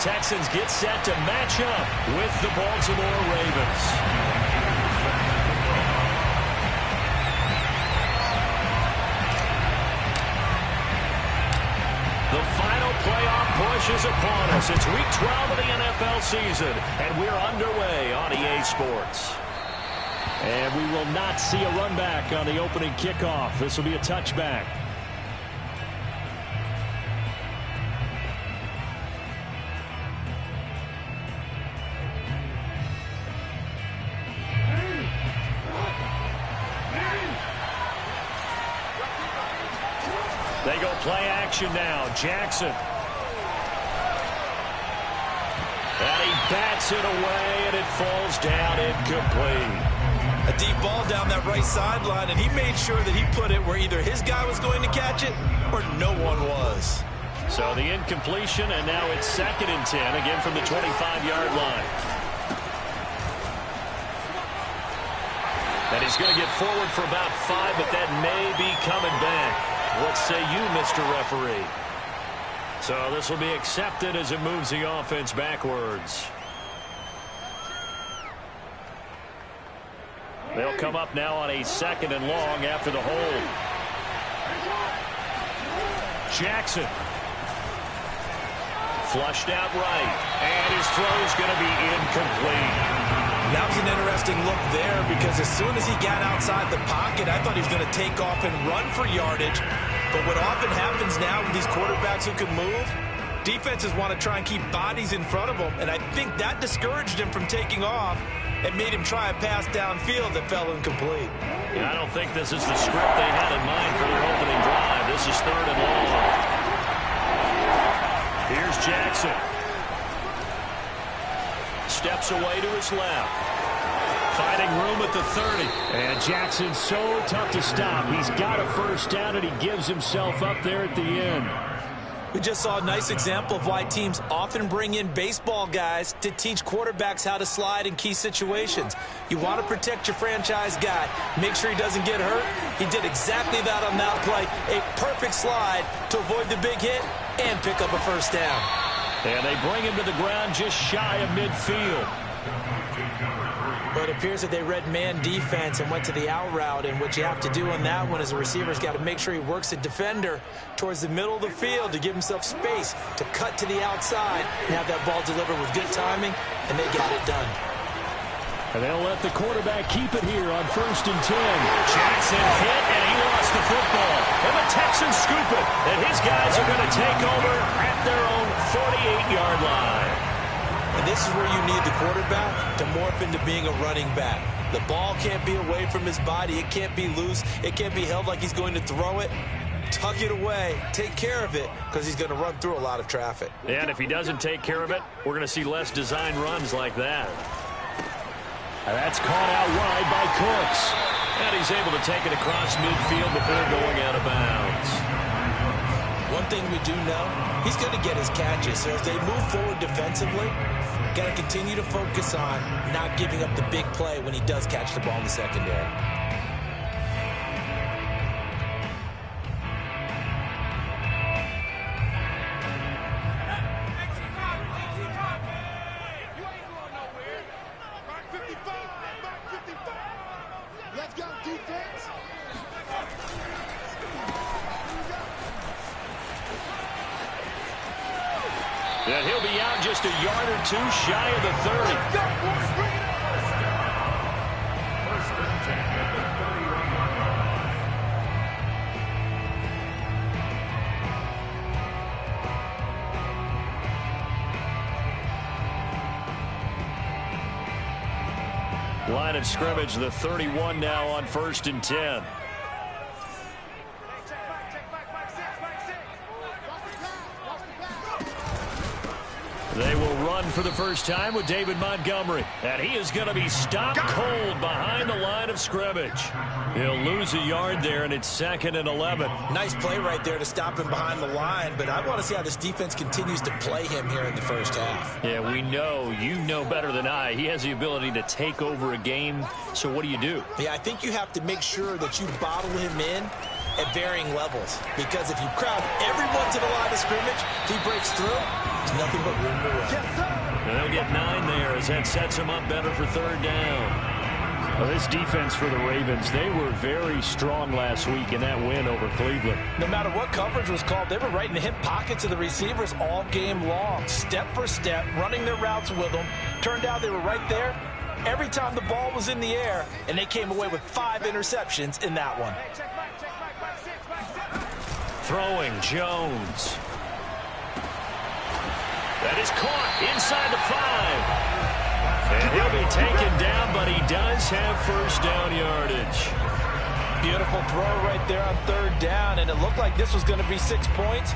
Texans get set to match up with the Baltimore Ravens. The final playoff push is upon us. It's Week 12 of the NFL season, and we're underway on EA Sports. And we will not see a run back on the opening kickoff. This will be a touchback. They go play action now. Jackson. And he bats it away, and it falls down incomplete. A deep ball down that right sideline, and he made sure that he put it where either his guy was going to catch it or no one was. So the incompletion, and now it's 2nd and 10, again from the 25-yard line. And he's going to get forward for about 5, but that may be coming back. What say you, Mr. Referee? So this will be accepted as it moves the offense backwards. They'll come up now on a 2nd and long after the hold. Jackson. Flushed out right. And his throw is going to be incomplete. That was an interesting look there because as soon as he got outside the pocket, I thought he was going to take off and run for yardage. But what often happens now with these quarterbacks who can move, defenses want to try and keep bodies in front of them. And I think that discouraged him from taking off. It made him try a pass downfield that fell incomplete. Yeah, I don't think this is the script they had in mind for their opening drive. This is 3rd and long. Here's Jackson. Steps away to his left. Finding room at the 30. And Jackson's so tough to stop. He's got a first down, and he gives himself up there at the end. We just saw a nice example of why teams often bring in baseball guys to teach quarterbacks how to slide in key situations. You want to protect your franchise guy. Make sure he doesn't get hurt. He did exactly that on that play. A perfect slide to avoid the big hit and pick up a first down. And they bring him to the ground just shy of midfield. But it appears that they read man defense and went to the out route. And what you have to do on that one is a receiver's got to make sure he works the defender towards the middle of the field to give himself space to cut to the outside and have that ball delivered with good timing, and they got it done. And they'll let the quarterback keep it here on 1st and 10. Jackson hit, and he lost the football. And the Texans scoop it. And his guys are going to take over at their own 48-yard line. And this is where you need the quarterback to morph into being a running back. The ball can't be away from his body. It can't be loose. It can't be held like he's going to throw it. Tuck it away. Take care of it because he's going to run through a lot of traffic. And if he doesn't take care of it, we're going to see less design runs like that. And that's caught out wide by Cooks. And he's able to take it across midfield before going out of bounds. One thing we do know, he's going to get his catches. So as they move forward defensively, got to continue to focus on not giving up the big play when he does catch the ball in the secondary. Let's go, defense. And he'll be out just a yard or two shy of the 30. First and 10 at the 30 line. Line of scrimmage, the 31 now on 1st and 10. They will run for the first time with David Montgomery. And he is going to be stopped cold behind the line of scrimmage. He'll lose a yard there, and it's 2nd and 11. Nice play right there to stop him behind the line, but I want to see how this defense continues to play him here in the first half. Yeah, we know. You know better than I. He has the ability to take over a game. So what do? Yeah, I think you have to make sure that you bottle him in at varying levels. Because if you crowd everyone to the line of scrimmage, if he breaks through, there's nothing but room to run. And they'll get 9 there as that sets them up better for 3rd down. Well, this defense for the Ravens, they were very strong last week in that win over Cleveland. No matter what coverage was called, they were right in the hip pockets of the receivers all game long, step for step, running their routes with them. Turned out they were right there every time the ball was in the air, and they came away with 5 interceptions in that one. Throwing Jones. That is caught inside the 5. And he'll be taken down, but he does have 1st down yardage. Beautiful throw right there on 3rd down, and it looked like this was going to be 6 points,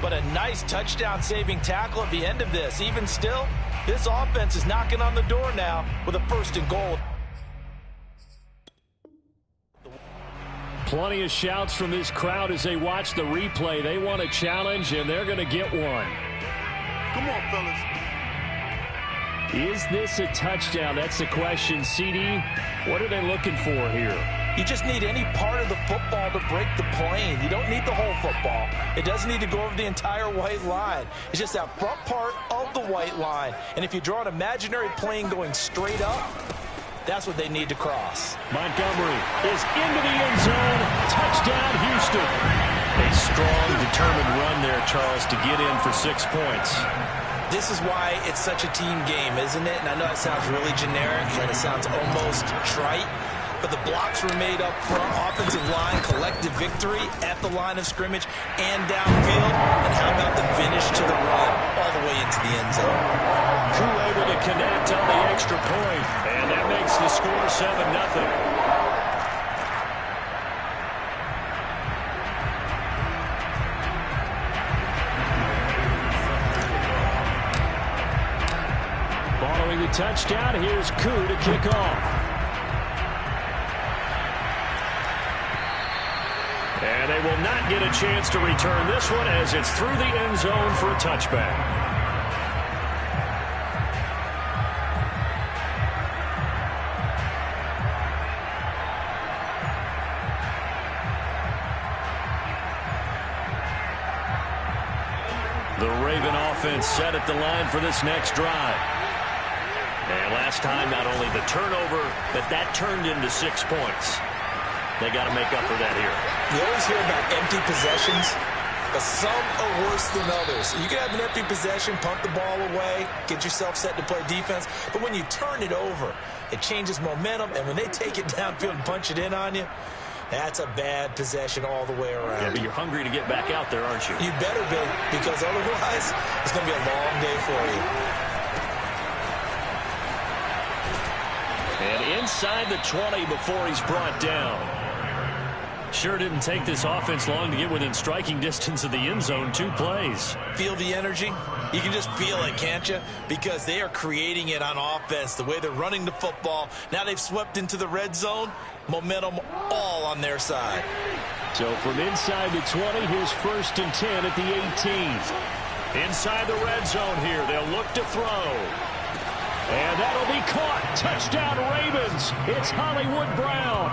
but a nice touchdown-saving tackle at the end of this. Even still, this offense is knocking on the door now with a 1st and goal. Plenty of shouts from this crowd as they watch the replay. They want a challenge, and they're going to get one. Come on, fellas. Is this a touchdown? That's the question. CD, what are they looking for here? You just need any part of the football to break the plane. You don't need the whole football. It doesn't need to go over the entire white line. It's just that front part of the white line. And if you draw an imaginary plane going straight up, that's what they need to cross. Montgomery is into the end zone. Touchdown, Houston. A strong, determined run there, Charles, to get in for 6 points. This is why it's such a team game, isn't it? And I know it sounds really generic and it sounds almost trite, but the blocks were made up front, offensive line, collective victory at the line of scrimmage and downfield. And how about the finish to the run all the way into the end zone? Crew able to connect on the extra point, and that makes the score 7-0. Following the touchdown, here's Koo to kick off. And they will not get a chance to return this one as it's through the end zone for a touchback. The Raven offense set at the line for this next drive. And last time, not only the turnover, but that turned into 6 points. They got to make up for that here. You always hear about empty possessions, but some are worse than others. You can have an empty possession, punt the ball away, get yourself set to play defense, but when you turn it over, it changes momentum, and when they take it downfield and punch it in on you, that's a bad possession all the way around. Yeah, but you're hungry to get back out there, aren't you? You better be, because otherwise, it's going to be a long day for you. And inside the 20 before he's brought down. Sure didn't take this offense long to get within striking distance of the end zone. 2 plays. Feel the energy? You can just feel it, can't you? Because they are creating it on offense. The way they're running the football. Now they've swept into the red zone. Momentum all on their side. So from inside the 20, here's 1st and 10 at the 18. Inside the red zone here. They'll look to throw. And that'll be caught. Touchdown, Ravens. It's Hollywood Brown.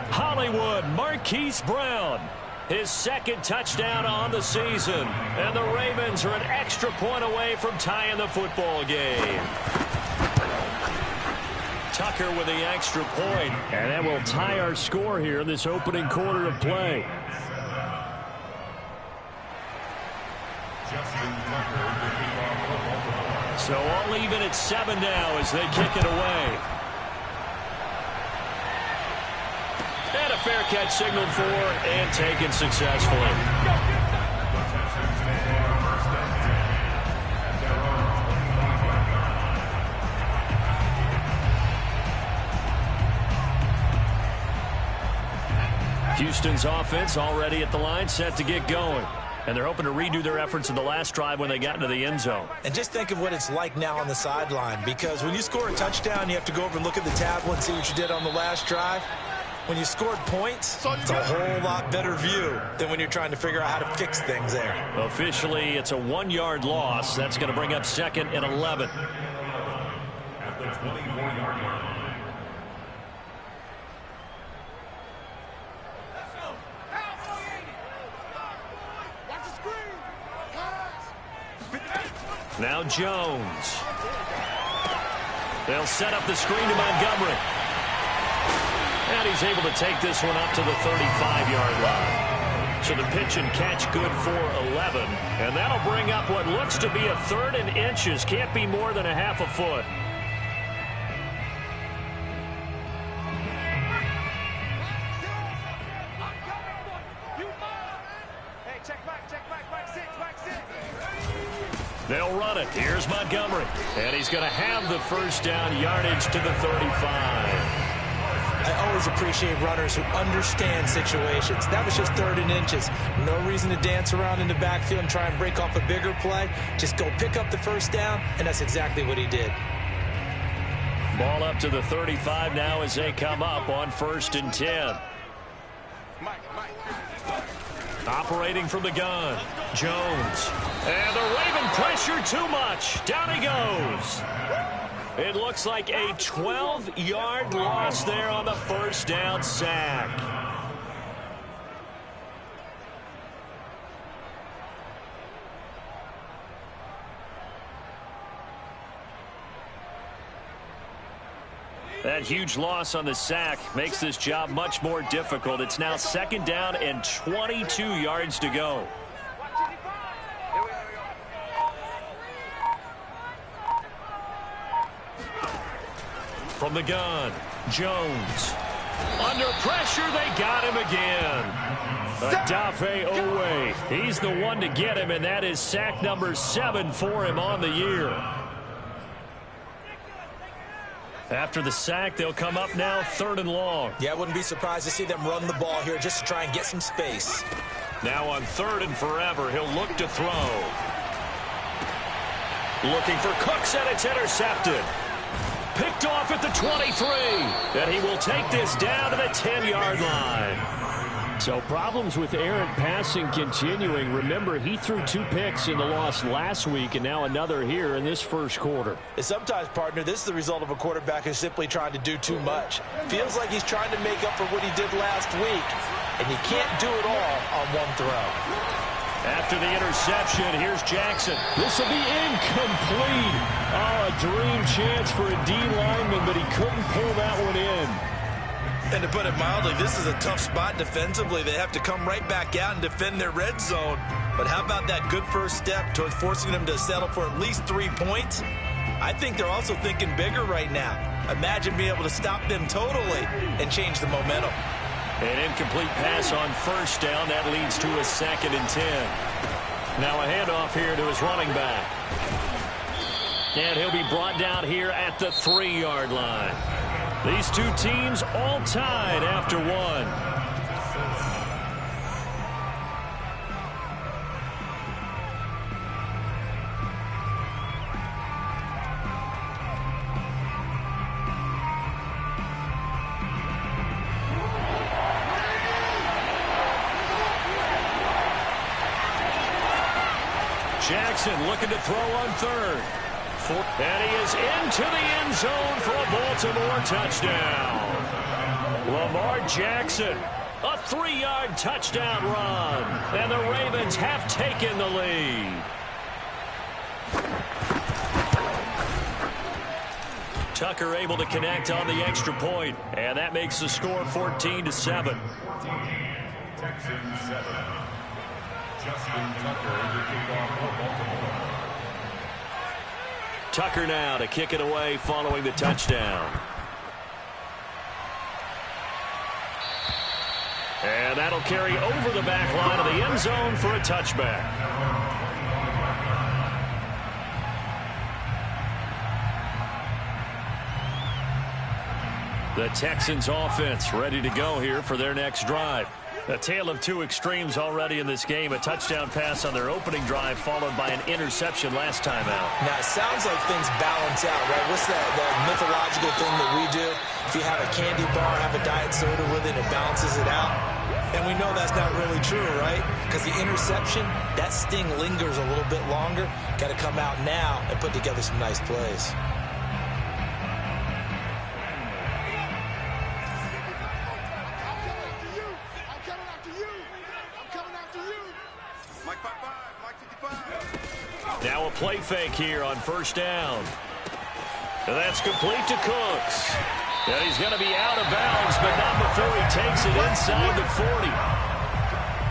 Hollywood Marquise Brown. His 2nd touchdown on the season. And the Ravens are an extra point away from tying the football game. Tucker with the extra point. And that will tie our score here in this opening quarter of play. So all even at 7 now as they kick it away. And a fair catch signaled for and taken successfully. Houston's offense already at the line, set to get going. And they're hoping to redo their efforts in the last drive when they got into the end zone. And just think of what it's like now on the sideline, because when you score a touchdown, you have to go over and look at the tablet and see what you did on the last drive. When you scored points, it's a whole lot better view than when you're trying to figure out how to fix things there. Officially, it's a 1-yard loss. That's going to bring up 2nd and 11. At the 24-yard line. Now Jones. They'll set up the screen to Montgomery. And he's able to take this one up to the 35-yard line. So the pitch and catch good for 11. And that'll bring up what looks to be a 3rd and inches. Can't be more than a half a foot. They'll run it. Here's Montgomery. And he's going to have the first down, yardage to the 35. I always appreciate runners who understand situations. That was just 3rd and inches. No reason to dance around in the backfield and try and break off a bigger play. Just go pick up the first down, and that's exactly what he did. Ball up to the 35 now as they come up on 1st and 10. Operating from the gun, Jones. And the Raven pressure too much. Down he goes. It looks like a 12-yard loss there on the first down sack. That huge loss on the sack makes this job much more difficult. It's now 2nd down and 22 yards to go. From the gun, Jones. Under pressure, they got him again. Adafe Owe. He's the one to get him, and that is sack number 7 for him on the year. After the sack, they'll come up now 3rd and long. Yeah, I wouldn't be surprised to see them run the ball here just to try and get some space. Now on 3rd and forever, he'll look to throw. Looking for Cooks, and it's intercepted. Picked off at the 23. And he will take this down to the 10-yard line. So problems with errant passing continuing. Remember, he threw 2 picks in the loss last week and now another here in this first quarter. And sometimes, partner, this is the result of a quarterback who's simply trying to do too much. Feels like he's trying to make up for what he did last week, and he can't do it all on one throw. After the interception, here's Jackson. This will be incomplete. Oh, a dream chance for a D lineman, but he couldn't pull that one in. And to put it mildly, this is a tough spot defensively. They have to come right back out and defend their red zone. But how about that good first step towards forcing them to settle for at least 3 points? I think they're also thinking bigger right now. Imagine being able to stop them totally and change the momentum. An incomplete pass on first down. That leads to a 2nd and 10. Now a handoff here to his running back. And he'll be brought down here at the 3-yard line. These two teams all tied after 1. Jackson looking to throw on 3rd. And he is into the end zone for a Baltimore touchdown. Lamar Jackson, a 3-yard touchdown run. And the Ravens have taken the lead. Tucker able to connect on the extra point, and that makes the score 14-7. Texans 7. Justin Tucker to kick off for Baltimore. Tucker now to kick it away following the touchdown. And that'll carry over the back line of the end zone for a touchback. The Texans offense ready to go here for their next drive. A tale of 2 extremes already in this game. A touchdown pass on their opening drive followed by an interception last time out. Now, it sounds like things balance out, right? What's that mythological thing that we do? If you have a candy bar, have a diet soda with it, it balances it out. And we know that's not really true, right? Because the interception, that sting lingers a little bit longer. Got to come out now and put together some nice plays. play fake here on first down. And that's complete to Cooks. And he's going to be out of bounds, but not before he takes it inside the 40.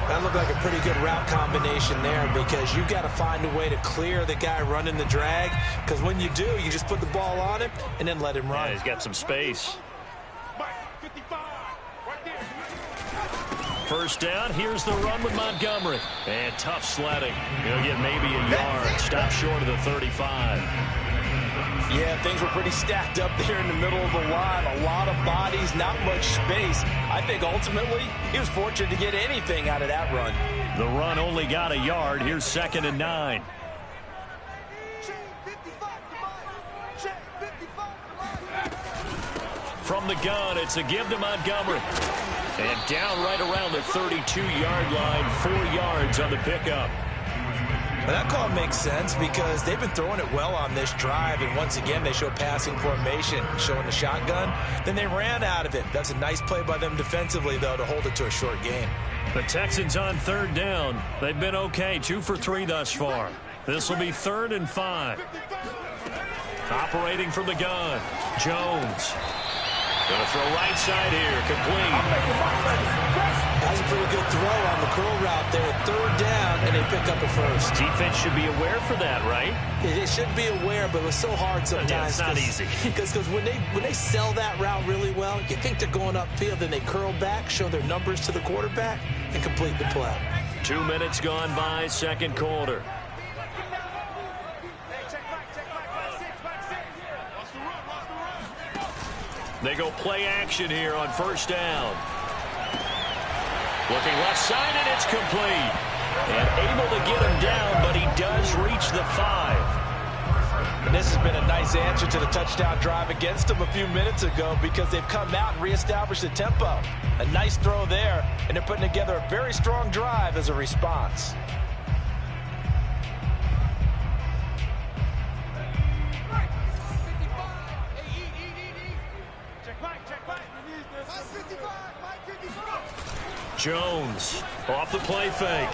That looked like a pretty good route combination there, because you've got to find a way to clear the guy running the drag, because when you do, you just put the ball on him and then let him run. Yeah, he's got some space. First down, here's the run with Montgomery. And tough sledding. He'll get maybe a yard. Stop short of the 35. Yeah, things were pretty stacked up there in the middle of the line. A lot of bodies, not much space. I think ultimately he was fortunate to get anything out of that run. The run only got a yard. Here's 2nd and 9. From the gun, it's a give to Montgomery. And down right around the 32-yard line, 4 yards on the pickup. But that call makes sense because they've been throwing it well on this drive, and once again they show passing formation, showing the shotgun. Then they ran out of it. That's a nice play by them defensively, though, to hold it to a short game. The Texans on 3rd down. They've been okay, 2 for 3 thus far. This will be 3rd and 5. Operating from the gun, Jones. Going to throw right side here, complete. That's a pretty good throw on the curl route there. 3rd down, and they pick up a first. Defense should be aware for that, right? They should be aware, but it was so hard sometimes. Yeah, it's not easy. Because when they sell that route really well, you think they're going upfield, then they curl back, show their numbers to the quarterback, and complete the play. 2 minutes gone by, 2nd quarter. They go play action here on 1st down. Looking left side, and it's complete. And able to get him down, but he does reach the 5. And this has been a nice answer to the touchdown drive against them a few minutes ago, because they've come out and reestablished the tempo. A nice throw there, and they're putting together a very strong drive as a response. Jones off the play fake.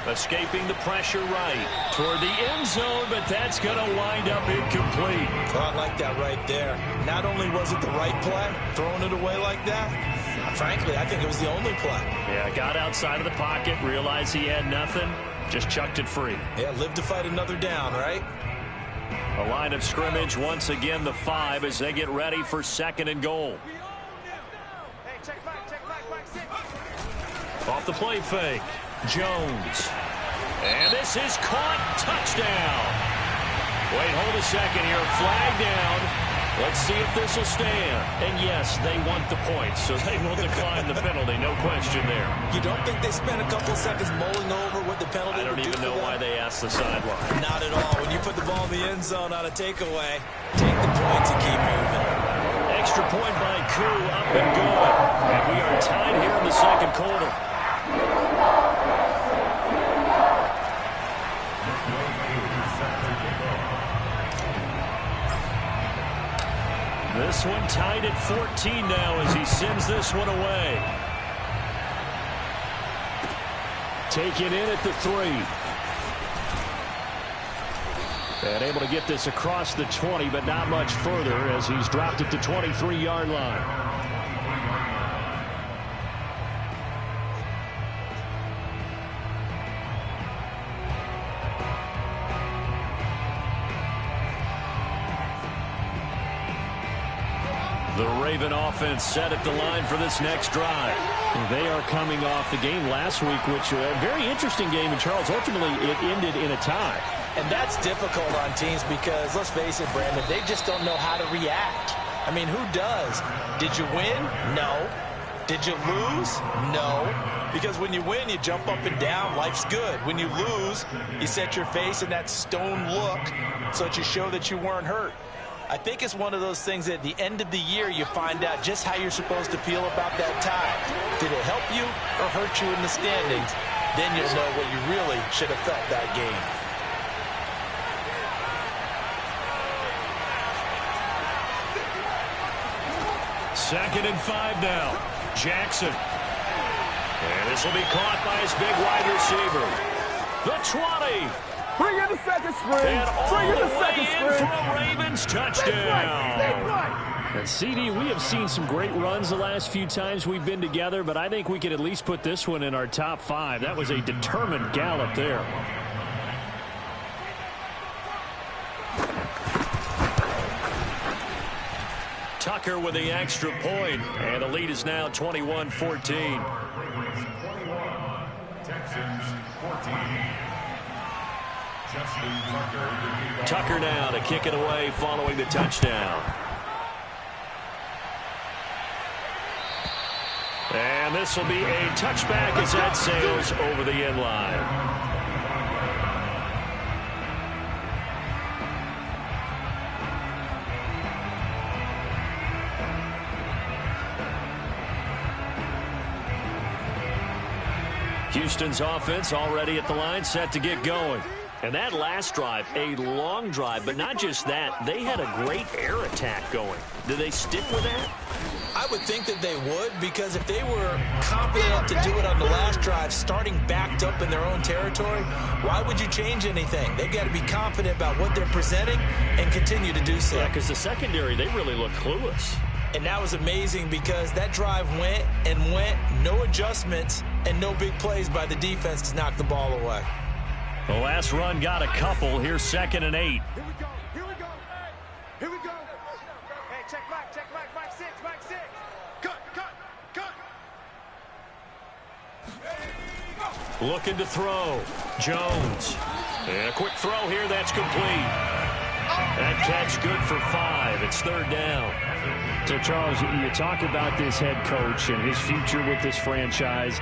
Escaping the pressure right toward the end zone, but that's going to wind up incomplete. Oh, I like that right there. Not only was it the right play, throwing it away like that, frankly, I think it was the only play. Yeah, got outside of the pocket, realized he had nothing, just chucked it free. Yeah, live to fight another down, right? A line of scrimmage, once again the 5 as they get ready for 2nd and goal. Off the play fake, Jones. And this is caught, touchdown. Wait, hold a second here, flag down. Let's see if this will stand. And yes, they want the points, so they will decline the penalty, no question there. You don't think they spent a couple seconds mulling over what the penalty would do? I don't even know why they asked the sideline. Not at all. When you put the ball in the end zone on a takeaway, take the points and keep moving. Extra point by Koo, up and good. And we are tied here in the 2nd quarter. This one tied at 14 now as he sends this one away. Taken in at the 3. And able to get this across the 20, but not much further as he's dropped at the 23-yard line. The Raven offense set at the line for this next drive. They are coming off the game last week, which was a very interesting game, and Charles, ultimately it ended in a tie. And that's difficult on teams because, let's face it, Brandon, they just don't know how to react. I mean, who does? Did you win? No. Did you lose? No. Because when you win, you jump up and down. Life's good. When you lose, you set your face in that stone look so that you show that you weren't hurt. I think it's one of those things that at the end of the year you find out just how you're supposed to feel about that tie. Did it help you or hurt you in the standings? Then you'll know what you really should have felt that game. Second and 5 now. Jackson. And this will be caught by his big wide receiver. The 20. Bring in the second string. And all Bring in the the way second in string. for a Ravens touchdown. And CD, we have seen some great runs the last few times we've been together, but I think we could at least put this one in our top 5. That was a determined gallop there. Tucker with the extra point, and the lead is now 21-14. Ravens 21, Texans 14. Justin Tucker. Tucker now to kick it away following the touchdown. And this will be a touchback as that sails over the end line. Houston's offense already at the line, set to get going. And that last drive, a long drive, but not just that. They had a great air attack going. Do they stick with that? I would think that they would, because if they were confident enough to do it on the last drive, starting backed up in their own territory, why would you change anything? They've got to be confident about what they're presenting and continue to do so. Yeah, because the secondary, they really look clueless. And that was amazing because that drive went and went, no adjustments, and no big plays by the defense to knock the ball away. The last run got a couple. Here's 2nd and 8. Here we go. Here we go. Here we go. Hey, check Mike, Mike 6, Mike 6. Cut. Looking to throw. Jones. And a quick throw here. That's complete. That catch good for 5. It's 3rd down. So, Charles, you talk about this head coach and his future with this franchise.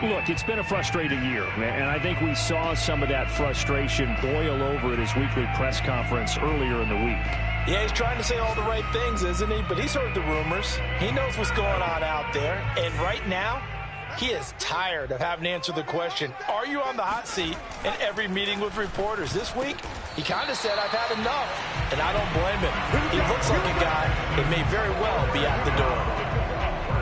Look, it's been a frustrating year, and I think we saw some of that frustration boil over at his weekly press conference earlier in the week. Yeah, he's trying to say all the right things, isn't he? But he's heard the rumors. He knows what's going on out there. And right now, he is tired of having to answer the question, are you on the hot seat in every meeting with reporters? This week, he kind of said, I've had enough. And I don't blame him. He looks like a guy that may very well be out the door.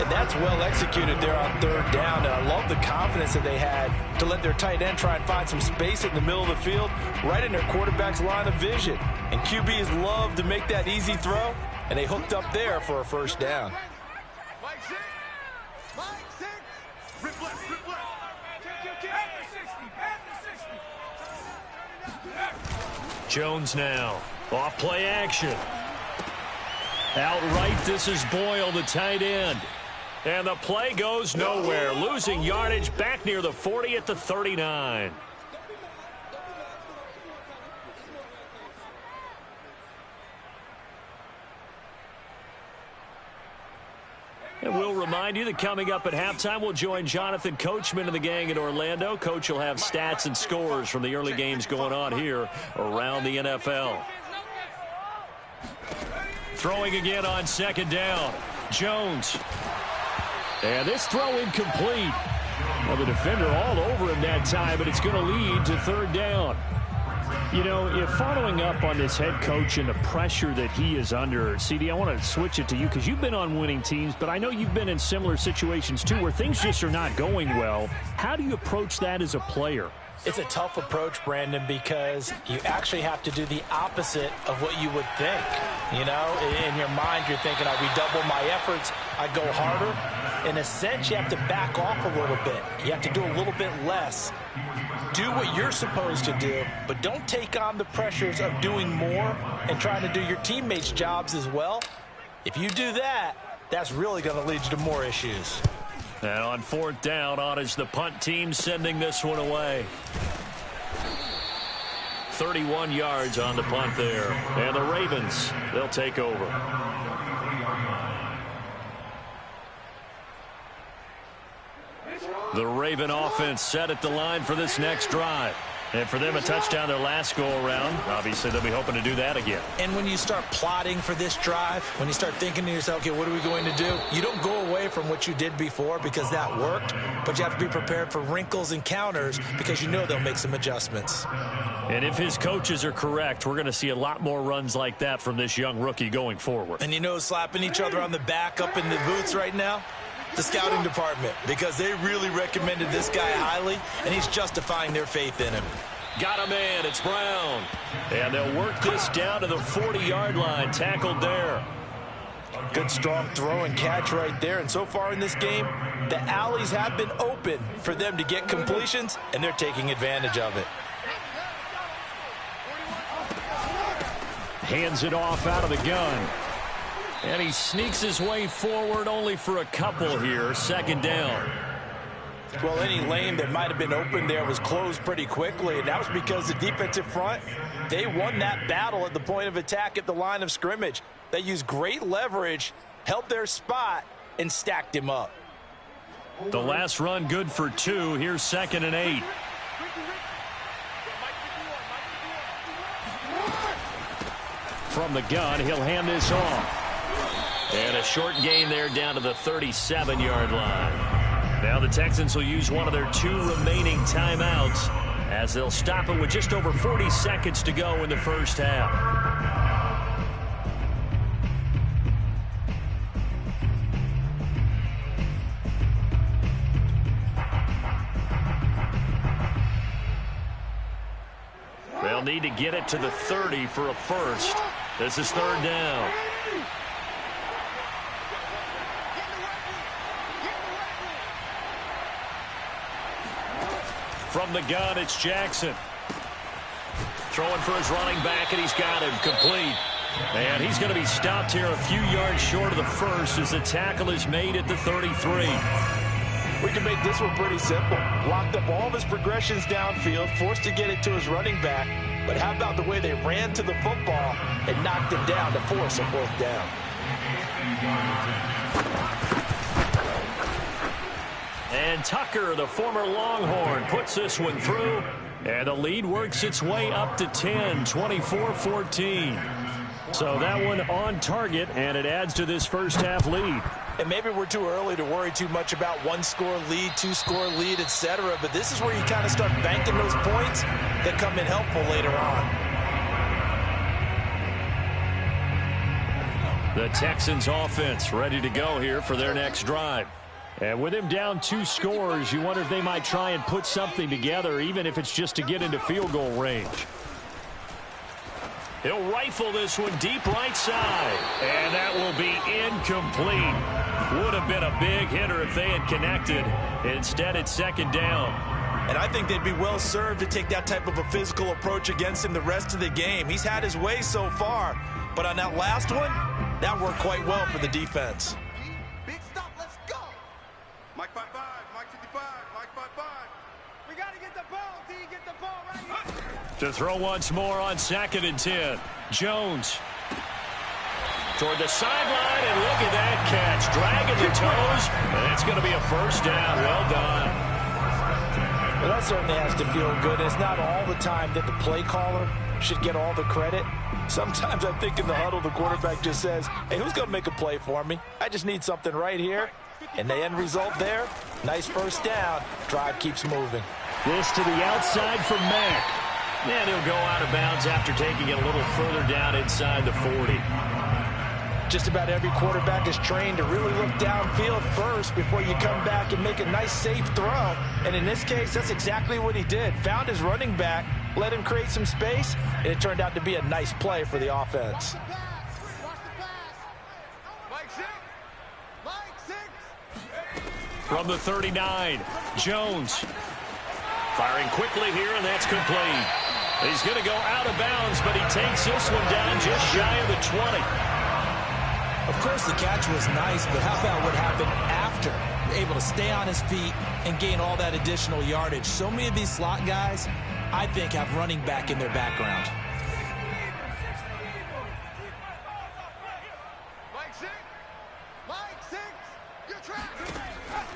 And that's well executed there on 3rd down. And I love the confidence that they had to let their tight end try and find some space in the middle of the field, right in their quarterback's line of vision. And QBs love to make that easy throw, and they hooked up there for a 1st down. Jones now. Off play action. Outright, this is Boyle, the tight end. And the play goes nowhere. Losing yardage back near the 40 at the 39. And we'll remind you that coming up at halftime, we'll join Jonathan Coachman and the gang in Orlando. Coach will have stats and scores from the early games going on here around the NFL. Throwing again on 2nd down. Jones. And this throw incomplete. Well, the defender all over him that time, but it's going to lead to 3rd down. You know, if following up on this head coach and the pressure that he is under, CD, I want to switch it to you because you've been on winning teams, but I know you've been in similar situations too where things just are not going well. How do you approach that as a player? It's a tough approach, Brandon, because you actually have to do the opposite of what you would think. You know, in your mind, you're thinking, I redouble my efforts, I go harder. In a sense, you have to back off a little bit. You have to do a little bit less. Do what you're supposed to do, but don't take on the pressures of doing more and trying to do your teammates' jobs as well. If you do that, that's really going to lead you to more issues. And on 4th down, on is the punt team sending this one away. 31 yards on the punt there. And the Ravens, they'll take over. The Raven offense set at the line for this next drive. And for them, a touchdown their last go-around. Obviously, they'll be hoping to do that again. And when you start plotting for this drive, when you start thinking to yourself, okay, what are we going to do? You don't go away from what you did before because that worked, but you have to be prepared for wrinkles and counters because you know they'll make some adjustments. And if his coaches are correct, we're going to see a lot more runs like that from this young rookie going forward. And you know, slapping each other on the back up in the boots right now? The scouting department, because they really recommended this guy highly, and he's justifying their faith in him. Got a man. It's Brown. And they'll work this down to the 40-yard line. Tackled there. Good strong throw and catch right there. And so far in this game, the alleys have been open for them to get completions, and they're taking advantage of it. Hands it off out of the gun. And he sneaks his way forward only for a couple here. Second down. Well, any lane that might have been open there was closed pretty quickly, and that was because the defensive front, they won that battle at the point of attack at the line of scrimmage. They used great leverage, held their spot, and stacked him up. The last run good for 2. Here's 2nd and 8. From the gun, he'll hand this off. And a short gain there down to the 37-yard line. Now the Texans will use one of their 2 remaining timeouts as they'll stop it with just over 40 seconds to go in the first half. They'll need to get it to the 30 for a first. This is 3rd down. From the gun, it's Jackson. Throwing for his running back, and he's got him complete. And he's going to be stopped here a few yards short of the first as the tackle is made at the 33. We can make this one pretty simple. Locked up all of his progressions downfield, forced to get it to his running back. But how about the way they ran to the football and knocked him down to force a 4th down? And Tucker, the former Longhorn, puts this one through. And the lead works its way up to 10, 24-14. So that one on target, and it adds to this first half lead. And maybe we're too early to worry too much about 1-score lead, 2-score lead, etc. But this is where you kind of start banking those points that come in helpful later on. The Texans offense ready to go here for their next drive. And with him down 2 scores, you wonder if they might try and put something together, even if it's just to get into field goal range. He'll rifle this one deep right side. And that will be incomplete. Would have been a big hitter if they had connected. Instead, it's 2nd down. And I think they'd be well served to take that type of a physical approach against him the rest of the game. He's had his way so far. But on that last one, that worked quite well for the defense. Big stop, let's go. Mike 5-5, Mike 55, Mike 5-5. We got to get the ball, D, get the ball right here. To throw once more on 2nd and 10. Jones. Toward the sideline, and look at that catch. Dragging the toes, and it's going to be a first down. Well done. Well, that certainly has to feel good. It's not all the time that the play caller should get all the credit. Sometimes I think in the huddle, the quarterback just says, hey, who's going to make a play for me? I just need something right here. And the end result there, nice first down. Drive keeps moving. This to the outside for Mack. And he'll go out of bounds after taking it a little further down inside the 40. Just about every quarterback is trained to really look downfield first before you come back and make a nice, safe throw. And in this case, that's exactly what he did. Found his running back, let him create some space, and it turned out to be a nice play for the offense. From the 39, Jones. Firing quickly here, and that's complete. He's going to go out of bounds, but he takes this one down just shy of the 20. Of course, the catch was nice, but how about what happened after? Able to stay on his feet and gain all that additional yardage. So many of these slot guys, I think, have running back in their background.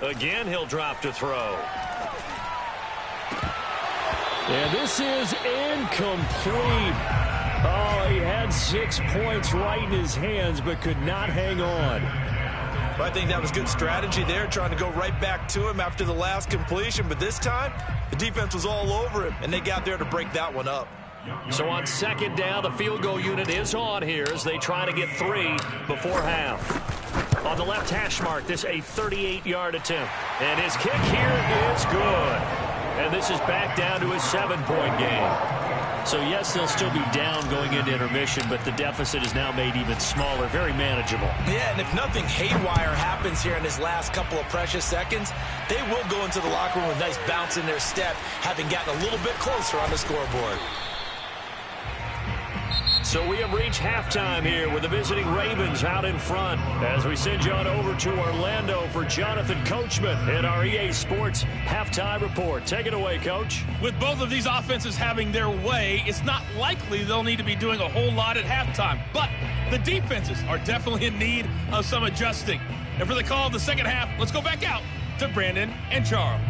Again, he'll drop to throw. And this is incomplete. Oh, he had 6 points right in his hands, but could not hang on. Well, I think that was good strategy there, trying to go right back to him after the last completion. But this time, the defense was all over him, and they got there to break that one up. So on 2nd down, the field goal unit is on here as they try to get 3 before half. On the left hash mark, this a 38-yard attempt. And his kick here is good. And this is back down to a 7-point game. So, yes, they'll still be down going into intermission, but the deficit is now made even smaller, very manageable. Yeah, and if nothing haywire happens here in his last couple of precious seconds, they will go into the locker room with a nice bounce in their step, having gotten a little bit closer on the scoreboard. So we have reached halftime here with the visiting Ravens out in front as we send you on over to Orlando for Jonathan Coachman in our EA Sports Halftime Report. Take it away, Coach. With both of these offenses having their way, it's not likely they'll need to be doing a whole lot at halftime. But the defenses are definitely in need of some adjusting. And for the call of the second half, let's go back out to Brandon and Charles.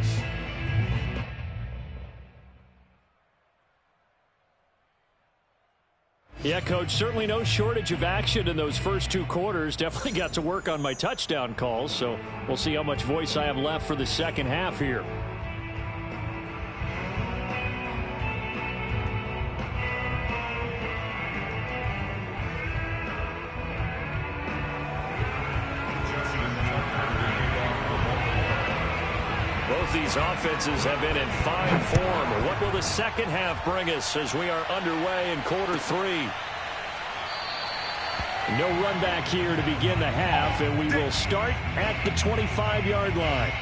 Yeah, Coach, certainly no shortage of action in those first 2 quarters. Definitely got to work on my touchdown calls, so we'll see how much voice I have left for the second half here. Both these offenses have been in fine form. What will the second half bring us as we are underway in quarter 3? No run back here to begin the half, and we will start at the 25-yard line.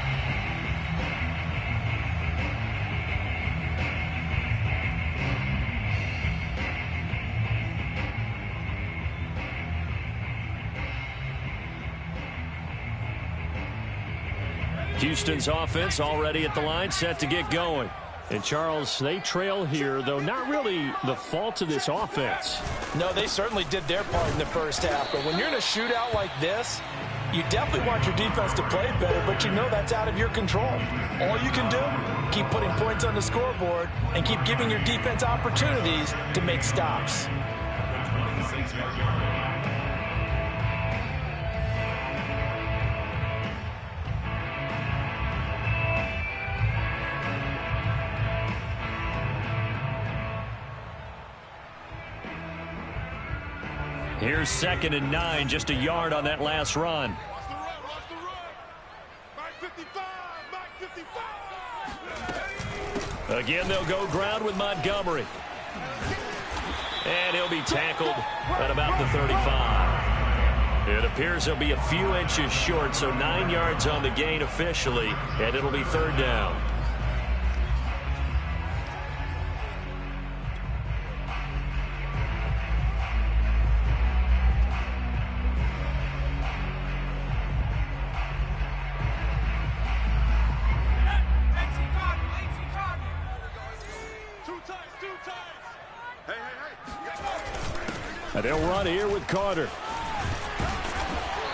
Houston's offense already at the line, set to get going. And, Charles, they trail here, though not really the fault of this offense. No, they certainly did their part in the first half. But when you're in a shootout like this, you definitely want your defense to play better, but you know that's out of your control. All you can do, keep putting points on the scoreboard and keep giving your defense opportunities to make stops. Here's 2nd and 9, just a yard on that last run. Watch the run, watch the run. Mike 55, Mike 55. Again, they'll go ground with Montgomery. And he'll be tackled at about the 35. It appears he'll be a few inches short, so 9 yards on the gain officially, and it'll be 3rd down. And they'll run here with Carter.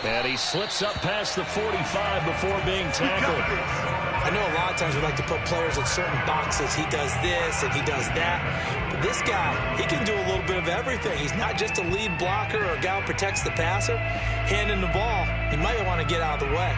And he slips up past the 45 before being tackled. I know a lot of times we like to put players in certain boxes. He does this and he does that. But this guy, he can do a little bit of everything. He's not just a lead blocker or a guy who protects the passer. Handing the ball, he might want to get out of the way.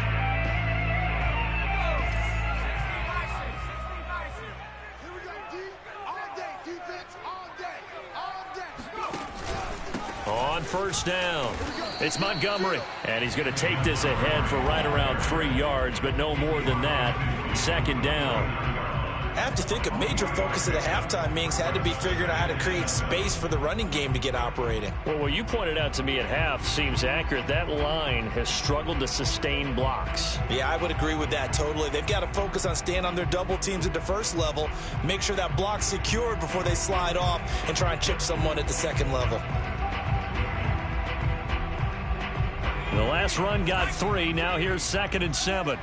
On 1st down, it's Montgomery, and he's going to take this ahead for right around 3 yards, but no more than that. 2nd down. I have to think a major focus of the halftime meetings had to be figuring out how to create space for the running game to get operating. Well, what you pointed out to me at half seems accurate. That line has struggled to sustain blocks. Yeah, I would agree with that totally. They've got to focus on staying on their double teams at the first level, make sure that block's secured before they slide off and try and chip someone at the second level. The last run got 3. Now here's 2nd and 7. Hey,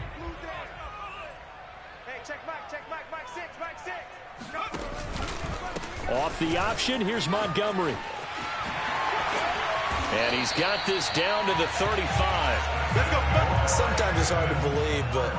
check Mike 6. Off the option, here's Montgomery. And he's got this down to the 35. Let's go. Sometimes it's hard to believe, but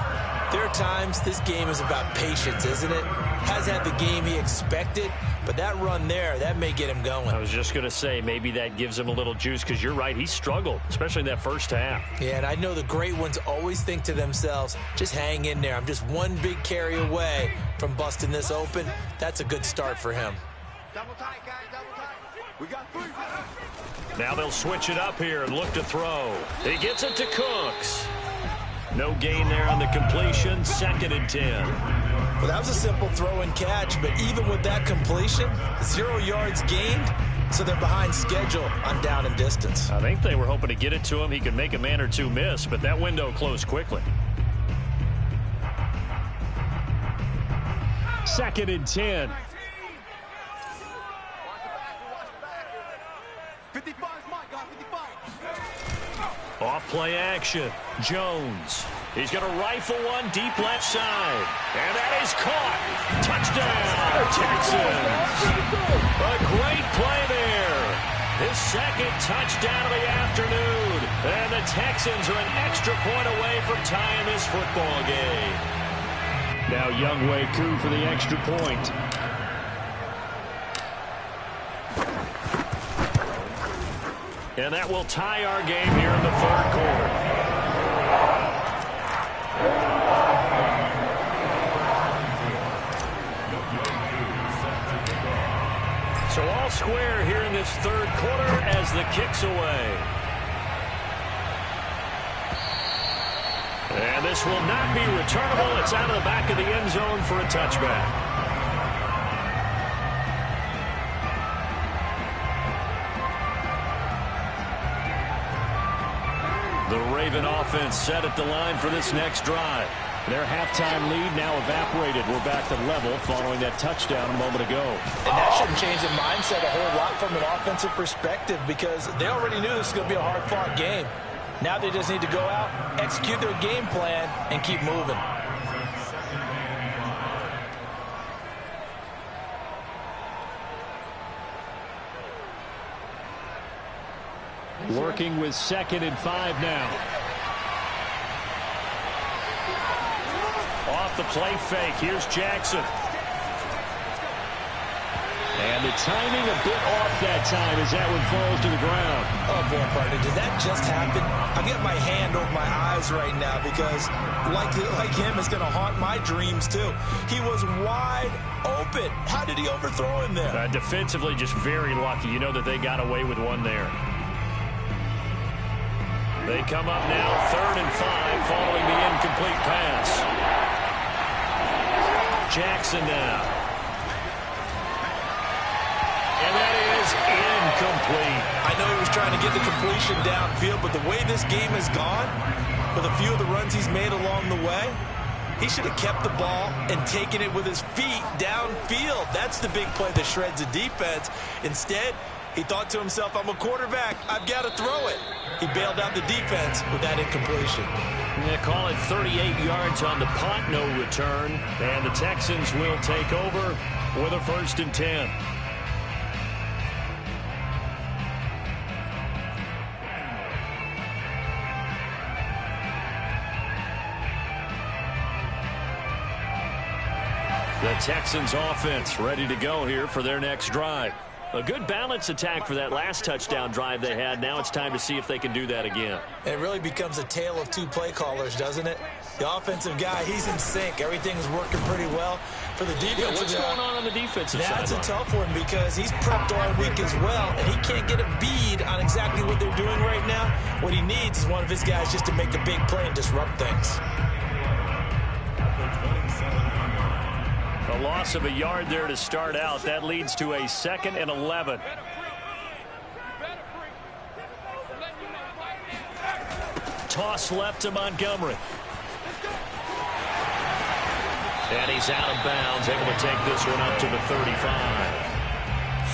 there are times this game is about patience, isn't it? Has had the game he expected, but that run there, that may get him going. I was just going to say, maybe that gives him a little juice, because you're right, he struggled, especially in that first half. Yeah, and I know the great ones always think to themselves, just hang in there. I'm just one big carry away from busting this open. That's a good start for him. Double tight, guys, double tight. We got 3. Now they'll switch it up here and look to throw. He gets it to Cooks. No gain there on the completion, 2nd and 10. Well, that was a simple throw and catch, but even with that completion, 0 yards gained, so they're behind schedule on down and distance. I think they were hoping to get it to him. He could make a man or two miss, but that window closed quickly. 2nd and 10. 55's Mike, got 55. Off play action. Jones. He's going to rifle one deep left side. And that is caught. Touchdown, Texans. A great play there. His 2nd touchdown of the afternoon. And the Texans are an extra point away from tying this football game. Now Younghoe Koo for the extra point. And that will tie our game here in the 3rd quarter. So all square here in this 3rd quarter as the kick's away. And this will not be returnable. It's out of the back of the end zone for a touchback. The Raven offense set at the line for this next drive. Their halftime lead now evaporated. We're back to level following that touchdown a moment ago. And that shouldn't change the mindset a whole lot from an offensive perspective because they already knew this was going to be a hard-fought game. Now they just need to go out, execute their game plan, and keep moving. Working with 2nd and 5 now. Off the play fake. Here's Jackson. And the timing a bit off that time as that one falls to the ground. Oh, boy, partner, did that just happen? I get my hand over my eyes right now because, like him, it's going to haunt my dreams, too. He was wide open. How did he overthrow him there? Defensively, just very lucky. You know that they got away with one there. They come up now, 3rd and 5, following the incomplete pass. Jackson now. And that is incomplete. I know he was trying to get the completion downfield, but the way this game has gone, with a few of the runs he's made along the way, he should have kept the ball and taken it with his feet downfield. That's the big play that shreds the defense. Instead, he thought to himself, I'm a quarterback. I've got to throw it. He bailed out the defense with that incompletion. They call it 38 yards on the punt, no return. And the Texans will take over with a 1st and 10. The Texans offense ready to go here for their next drive. A good balance attack for that last touchdown drive they had. Now it's time to see if they can do that again. It really becomes a tale of two play callers, doesn't it? The offensive guy, he's in sync. Everything's working pretty well. For the defensive guy, what's going on the defensive side? That's a tough one because he's prepped all week as well, and he can't get a bead on exactly what they're doing right now. What he needs is one of his guys just to make a big play and disrupt things. A loss of a yard there to start out. That leads to a 2nd and 11. Toss left to Montgomery. And he's out of bounds, able to take this one up to the 35.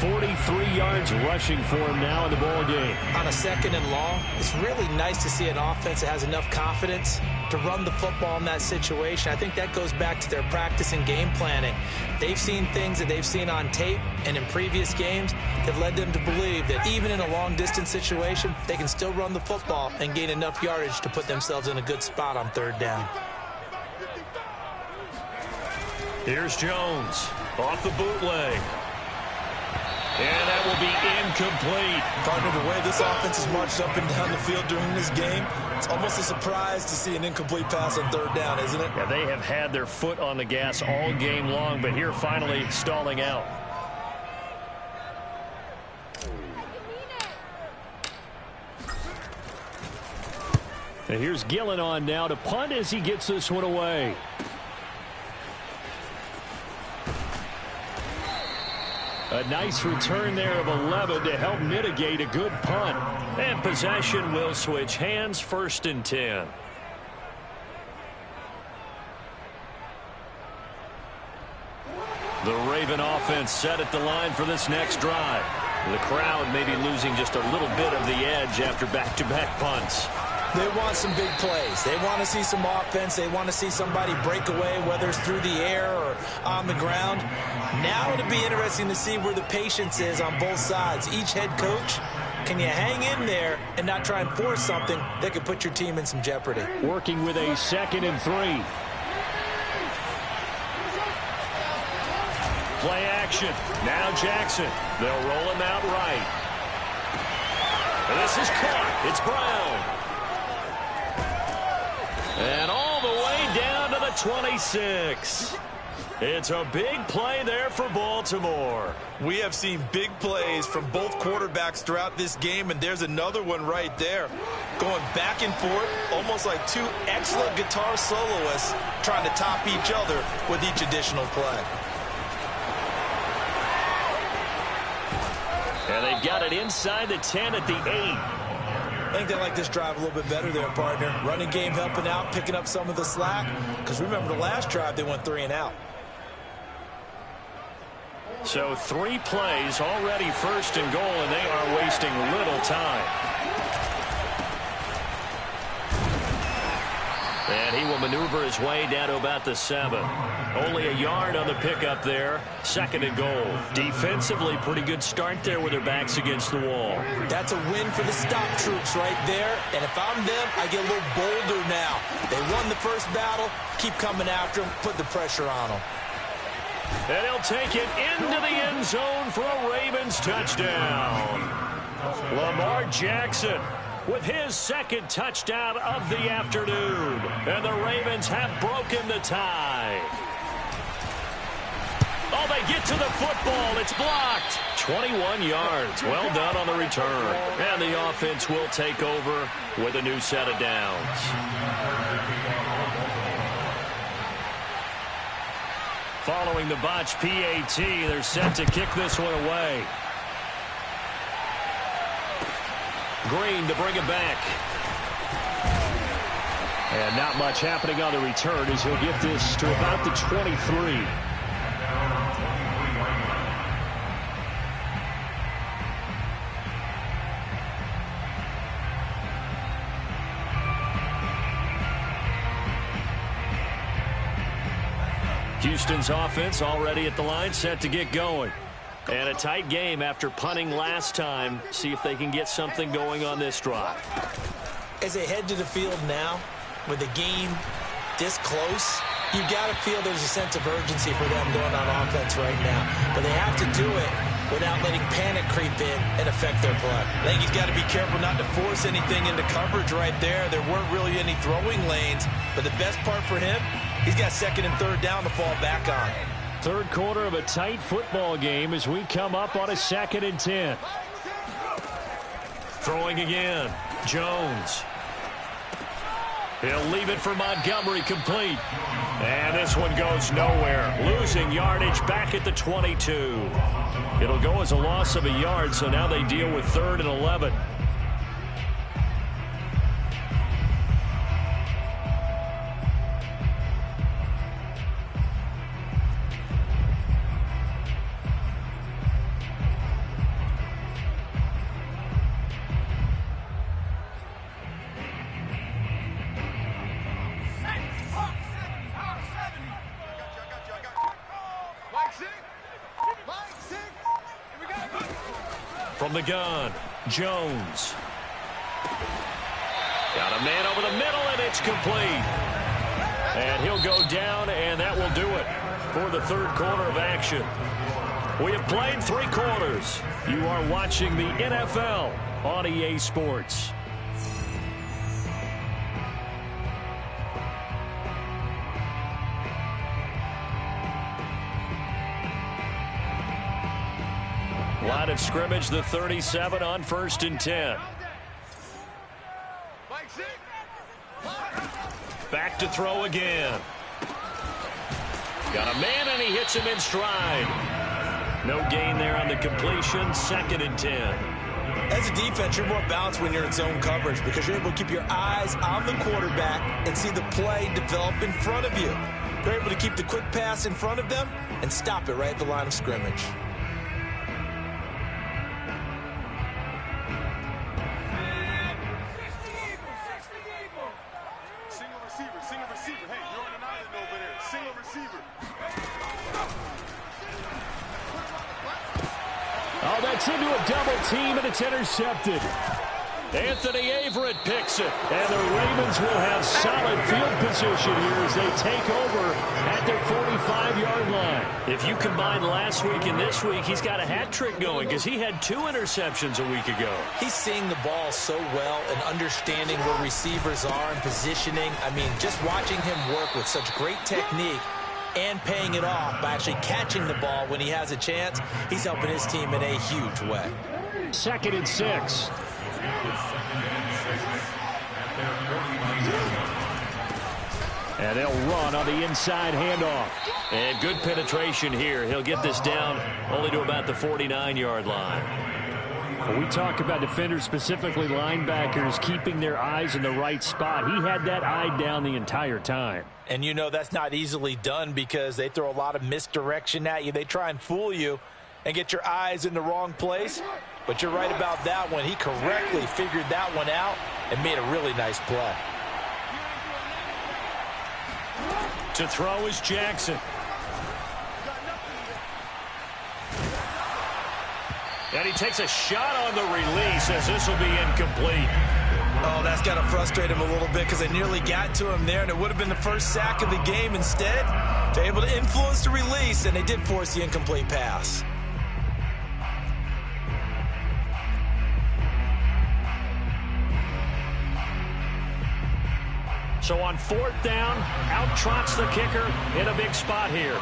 43 yards rushing for him now in the ball game. On a 2nd and long, it's really nice to see an offense that has enough confidence to run the football in that situation. I think that goes back to their practice and game planning. They've seen things that they've seen on tape and in previous games that led them to believe that even in a long-distance situation, they can still run the football and gain enough yardage to put themselves in a good spot on 3rd down. Here's Jones off the bootleg. And that will be incomplete. Partner, the way this offense has marched up and down the field during this game, it's almost a surprise to see an incomplete pass on 3rd down, isn't it? Yeah, they have had their foot on the gas all game long, but here finally stalling out. And here's Gillen on now to punt as he gets this one away. A nice return there of 11 to help mitigate a good punt. And possession will switch hands, 1st and 10. The Raven offense set at the line for this next drive. The crowd may be losing just a little bit of the edge after back-to-back punts. They want some big plays. They want to see some offense. They want to see somebody break away, whether it's through the air or on the ground. Now it'll be interesting to see where the patience is on both sides. Each head coach, can you hang in there and not try and force something that could put your team in some jeopardy? Working with a 2nd and 3. Play action. Now Jackson. They'll roll him out right. And this is caught. It's Brown. And all the way down to the 26. It's a big play there for Baltimore. We have seen big plays from both quarterbacks throughout this game, and there's another one right there. Going back and forth, almost like two excellent guitar soloists trying to top each other with each additional play. And they've got it inside the 10 at the 8. I think they like this drive a little bit better there, partner. Running game helping out, picking up some of the slack. Because remember, the last drive, they went 3 and out. So 3 plays, already 1st and goal, and they are wasting little time. And he will maneuver his way down to about the 7. Only a yard on the pickup there. 2nd and goal. Defensively, pretty good start there with their backs against the wall. That's a win for the stop troops right there. And if I'm them, I get a little bolder now. They won the first battle. Keep coming after them. Put the pressure on them. And he'll take it into the end zone for a Ravens touchdown. Lamar Jackson with his 2nd touchdown of the afternoon. And the Ravens have broken the tie. Oh, they get to the football. It's blocked. 21 yards. Well done on the return. And the offense will take over with a new set of downs. Following the botch PAT, they're set to kick this one away. Green to bring it back. And not much happening on the return as he'll get this to about the 23. Houston's offense already at the line, set to get going. And a tight game after punting last time. See if they can get something going on this drive. As they head to the field now, with the game this close, you've got to feel there's a sense of urgency for them going on offense right now. But they have to do it without letting panic creep in and affect their play. I think he's got to be careful not to force anything into coverage right there. There weren't really any throwing lanes. But the best part for him, he's got 2nd and 3rd down to fall back on. 3rd quarter of a tight football game as we come up on a 2nd and 10. Throwing again. Jones. He'll leave it for Montgomery, complete. And this one goes nowhere. Losing yardage back at the 22. It'll go as a loss of a yard, so now they deal with 3rd and 11. From the gun, Jones. Got a man over the middle, and it's complete. And he'll go down, and that will do it for the 3rd quarter of action. We have played 3 quarters. You are watching the NFL on EA Sports. Line of scrimmage, the 37 on 1st and 10. Back to throw again. Got a man, and he hits him in stride. No gain there on the completion. 2nd and 10. As a defense, you're more balanced when you're in zone coverage because you're able to keep your eyes on the quarterback and see the play develop in front of you. You're able to keep the quick pass in front of them and stop it right at the line of scrimmage. Single receiver. Hey, you're on an island over there. Single receiver. Oh, that's into a double team, and it's intercepted. Anthony Averett picks it. And the Ravens will have solid field position here as they take over at their 45-yard line. If you combine last week and this week, he's got a hat trick going because he had 2 interceptions a week ago. He's seeing the ball so well and understanding where receivers are and positioning. I mean, just watching him work with such great technique and paying it off by actually catching the ball when he has a chance, he's helping his team in a huge way. 2nd and 6. And they'll run on the inside handoff. And good penetration here. He'll get this down only to about the 49-yard line. When we talk about defenders, specifically linebackers, keeping their eyes in the right spot, he had that eye down the entire time. And you know that's not easily done because they throw a lot of misdirection at you. They try and fool you and get your eyes in the wrong place. But you're right about that one. He correctly figured that one out and made a really nice play. To throw is Jackson. And he takes a shot on the release as this will be incomplete. Oh, that's got to frustrate him a little bit because they nearly got to him there, and it would have been the first sack of the game. Instead, they're able to influence the release, and they did force the incomplete pass. So on 4th down, out trots the kicker in a big spot here.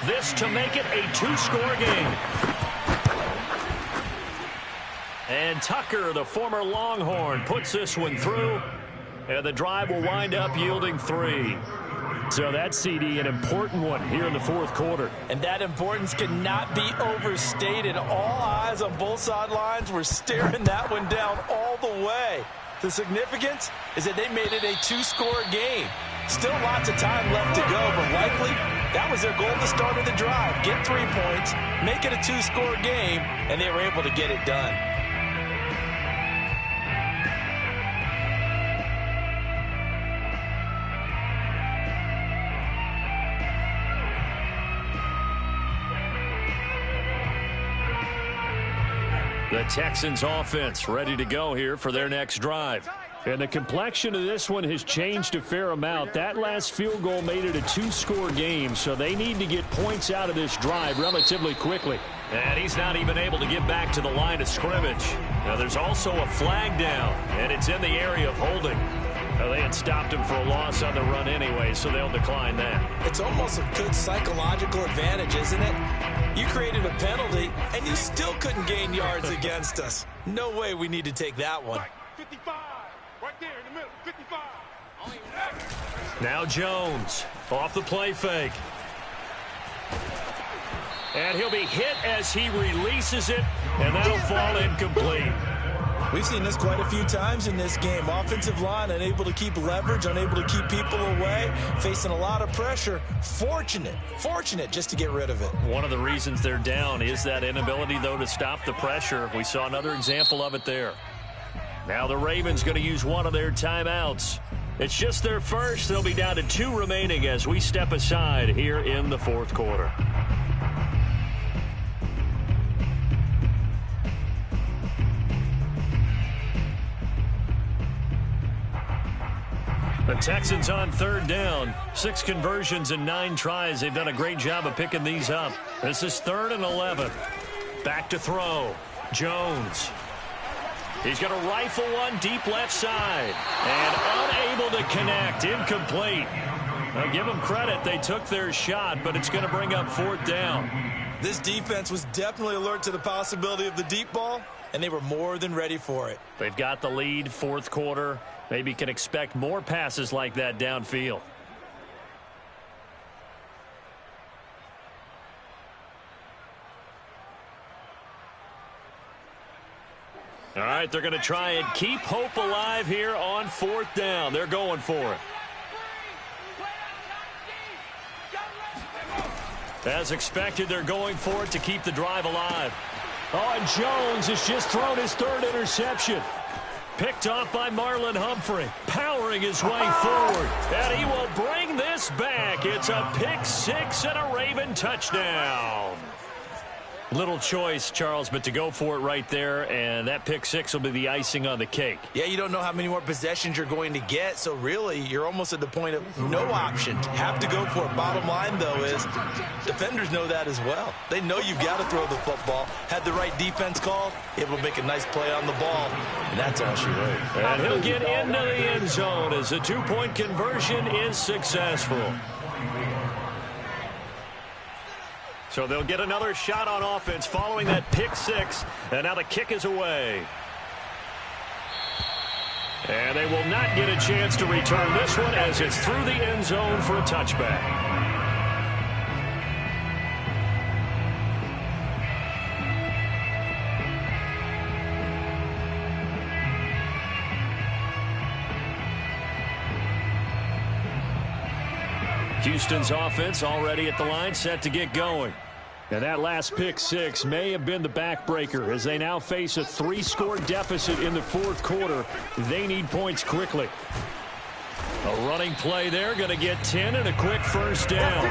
This to make it a 2-score game. And Tucker, the former Longhorn, puts this one through. And the drive will wind up yielding 3. So that CD, an important one here in the 4th quarter. And that importance cannot be overstated. All eyes on both sidelines were staring that one down all the way. The significance is that they made it a 2-score game. Still lots of time left to go, but likely that was their goal at the start of the drive. Get 3 points, make it a 2-score game, and they were able to get it done. The Texans offense ready to go here for their next drive. And the complexion of this one has changed a fair amount. That last field goal made it a 2-score game, so they need to get points out of this drive relatively quickly. And he's not even able to get back to the line of scrimmage. Now there's also a flag down, and it's in the area of holding. Now, they had stopped him for a loss on the run anyway, so they'll decline that. It's almost a good psychological advantage, isn't it? You created a penalty, and you still couldn't gain yards against us. No way we need to take that one. 55, right there in the middle, 55. Now Jones off the play fake. And he'll be hit as he releases it, and that'll fall incomplete. We've seen this quite a few times in this game. Offensive line unable to keep leverage, unable to keep people away, facing a lot of pressure. Fortunate just to get rid of it. One of the reasons they're down is that inability, though, to stop the pressure. We saw another example of it there. Now the Ravens going to use one of their timeouts. It's just their first. They'll be down to 2 remaining as we step aside here in the 4th quarter. The Texans on 3rd down. 6 conversions and 9 tries. They've done a great job of picking these up. This is 3rd and 11. Back to throw. Jones. He's going to rifle one deep left side. And unable to connect. Incomplete. Now give them credit. They took their shot, but it's going to bring up 4th down. This defense was definitely alert to the possibility of the deep ball, and they were more than ready for it. They've got the lead, 4th quarter. Maybe can expect more passes like that downfield. right, they're going to try and keep hope alive here on 4th down. They're going for it. As expected, they're going for it to keep the drive alive. Oh, and Jones has just thrown his 3rd interception. Picked off by Marlon Humphrey, powering his way forward. And he will bring this back. It's a pick 6 and a Raven touchdown. Little choice, Charles, but to go for it right there, and that pick 6 will be the icing on the cake. Yeah, you don't know how many more possessions you're going to get, so really you're almost at the point of no option. Have to go for it. Bottom line, though, is defenders know that as well. They know you've got to throw the football. Had the right defense called, able to make a nice play on the ball, and that's all she wrote. And he'll get into the end zone as the 2-point conversion is successful. So they'll get another shot on offense following that pick 6. And now the kick is away. And they will not get a chance to return this one as it's through the end zone for a touchback. Houston's offense already at the line, set to get going. And that last pick 6 may have been the backbreaker as they now face a 3-score deficit in the 4th quarter. They need points quickly. A running play there, going to get 10 and a quick 1st down.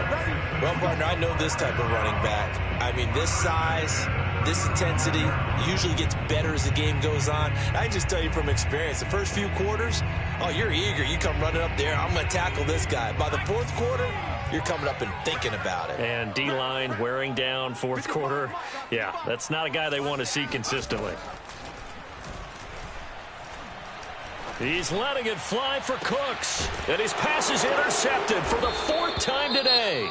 Well, partner, I know this type of running back. I mean, this size, this intensity usually gets better as the game goes on. I can just tell you from experience, the first few quarters, oh, you're eager. You come running up there, I'm going to tackle this guy. By the 4th quarter, you're coming up and thinking about it. And D-line wearing down 4th quarter. Yeah, that's not a guy they want to see consistently. He's letting it fly for Cooks. And his pass is intercepted for the 4th time today.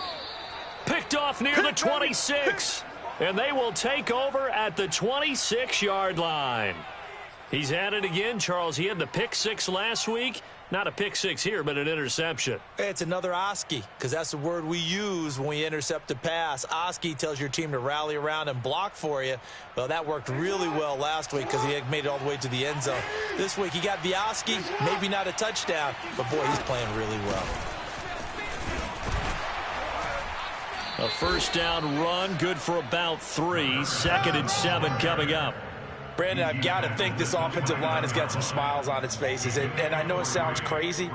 Picked off near the 26. And they will take over at the 26-yard line. He's at it again, Charles. He had the pick 6 last week. Not a pick 6 here, but an interception. It's another Oski, because that's the word we use when we intercept a pass. Oski tells your team to rally around and block for you. Well, that worked really well last week because he had made it all the way to the end zone. This week he got the Oski, maybe not a touchdown, but boy, he's playing really well. A 1st down run, good for about 3. 2nd and 7 coming up. Brandon, I've got to think this offensive line has got some smiles on its faces. And I know it sounds crazy,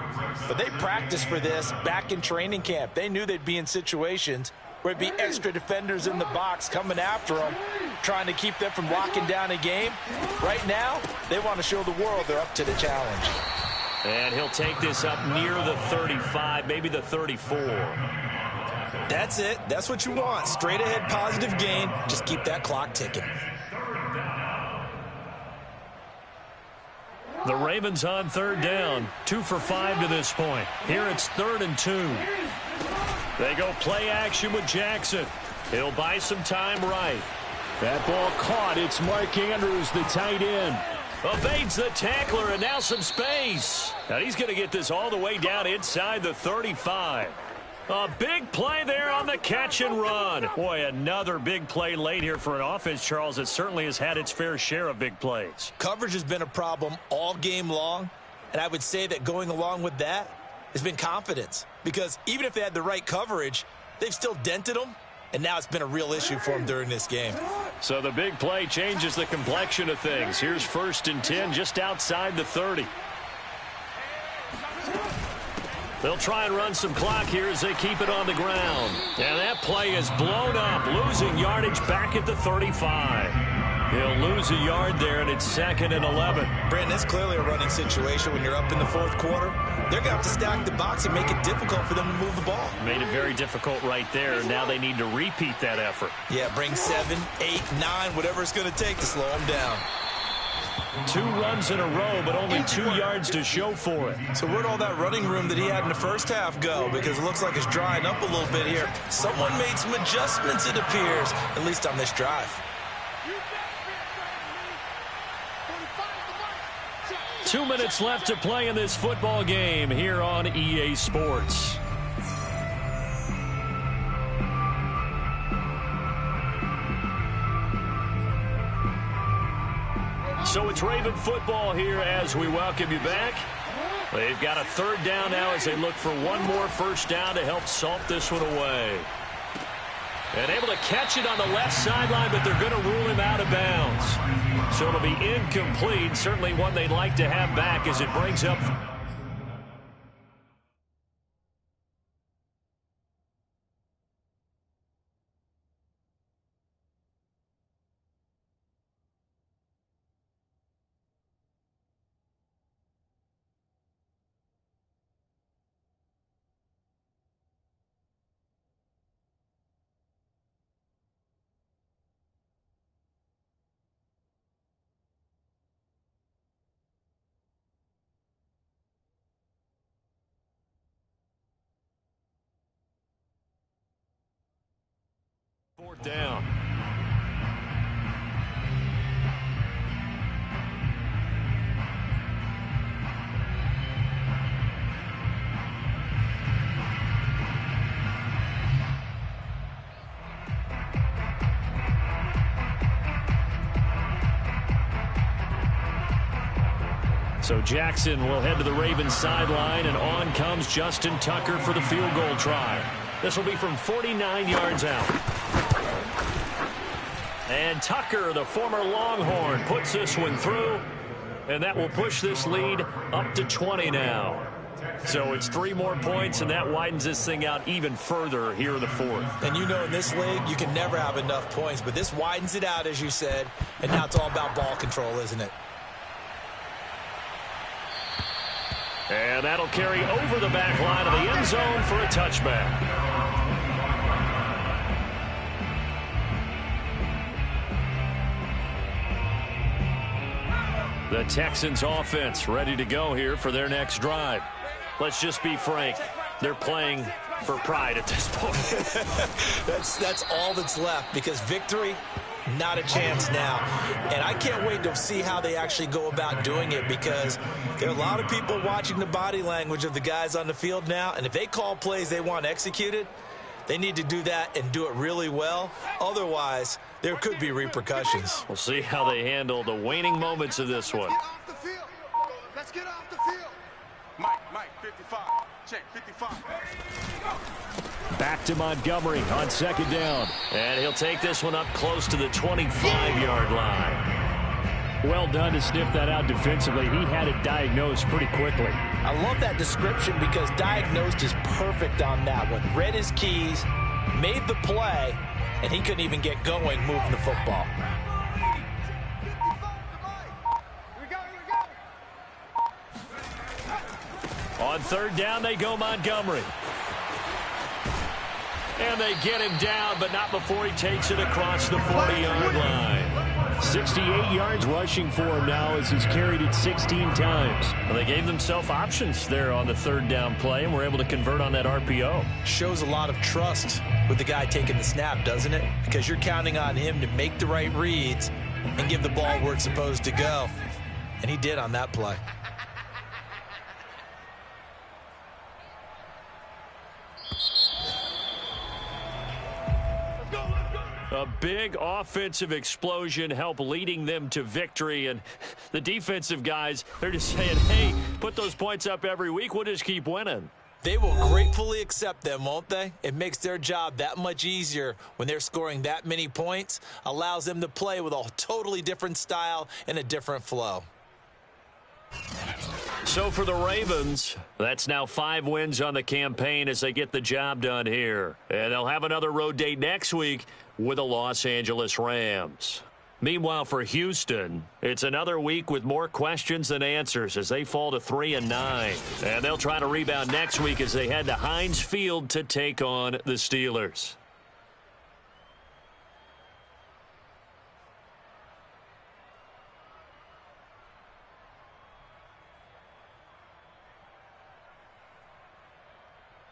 but they practiced for this back in training camp. They knew they'd be in situations where it'd be extra defenders in the box coming after them, trying to keep them from locking down a game. Right now, they want to show the world they're up to the challenge. And he'll take this up near the 35, maybe the 34. That's it. That's what you want. Straight ahead positive gain. Just keep that clock ticking. The Ravens on 3rd down. 2 for 5 to this point. Here it's 3rd and 2. They go play action with Jackson. He'll buy some time right. That ball caught. It's Mark Andrews, the tight end. Evades the tackler, and now some space. Now he's going to get this all the way down inside the 35. A big play there on the catch and run. Boy, another big play late here for an offense, Charles, that certainly has had its fair share of big plays. Coverage has been a problem all game long, and I would say that going along with that has been confidence. Because even if they had the right coverage, they've still dented them, and now it's been a real issue for them during this game. So the big play changes the complexion of things. Here's 1st and 10 just outside the 30. They'll try and run some clock here as they keep it on the ground. And that play is blown up, losing yardage back at the 35. He'll lose a yard there, and it's 2nd and 11. Brandon, it's clearly a running situation when you're up in the 4th quarter. They're going to have to stack the box and make it difficult for them to move the ball. Made it very difficult right there. Now they need to repeat that effort. Yeah, bring 7, 8, 9, whatever it's going to take to slow them down. 2 runs in a row, but only 2 yards to show for it. So where'd all that running room that he had in the first half go? Because it looks like it's drying up a little bit here. Someone made some adjustments, it appears, at least on this drive. 2 minutes left to play in this football game here on EA Sports. So it's It's Raven football here as we welcome you back. They've got a third down now as they look for one more first down to help salt this one away. And able to catch it on the left sideline, but they're going to rule him out of bounds. So it'll be incomplete. Certainly one they'd like to have back as it brings up... Fourth down. So Jackson will head to the Ravens sideline, and on comes Justin Tucker for the field goal try. This will be from 49 yards out. And Tucker, the former Longhorn, puts this one through, and that will push this lead up to 20 now. So it's 3 more points, and that widens this thing out even further here in the fourth. And you know in this league, you can never have enough points, but this widens it out, as you said, and now it's all about ball control, isn't it? And that'll carry over the back line of the end zone for a touchback. The Texans offense ready to go here for their next drive. Let's just be frank. They're playing for pride at this point. That's all that's left, because victory, not a chance now. And I can't wait to see how they actually go about doing it, because there are a lot of people watching the body language of the guys on the field now, and if they call plays they want executed, they need to do that and do it really well. Otherwise, there could be repercussions. We'll see how they handle the waning moments of this one. Let's get off the field. Mike, 55. Check, 55. Back to Montgomery on second down. And he'll take this one up close to the 25-yard line. Well done to sniff that out defensively. He had it diagnosed pretty quickly. I love that description, because diagnosed is perfect on that one. Read his keys, made the play, and he couldn't even get going moving the football. On third down, they go Montgomery. And they get him down, but not before he takes it across the 40-yard line. 68 yards rushing for him now as he's carried it 16 times. Well, they gave themselves options there on the third down play and were able to convert on that RPO. Shows a lot of trust with the guy taking the snap, doesn't it? Because you're counting on him to make the right reads and give the ball where it's supposed to go. And he did on that play. A big offensive explosion helped leading them to victory, and the defensive guys, they're just saying, hey, put those points up every week, we'll just keep winning. They will gratefully accept them, won't they? It makes their job that much easier when they're scoring that many points, allows them to play with a totally different style and a different flow. So for the Ravens, that's now 5 wins on the campaign as they get the job done here. And they'll have another road date next week with the Los Angeles Rams. Meanwhile, for Houston, it's another week with more questions than answers as they fall to 3-9. And they'll try to rebound next week as they head to Heinz Field to take on the Steelers.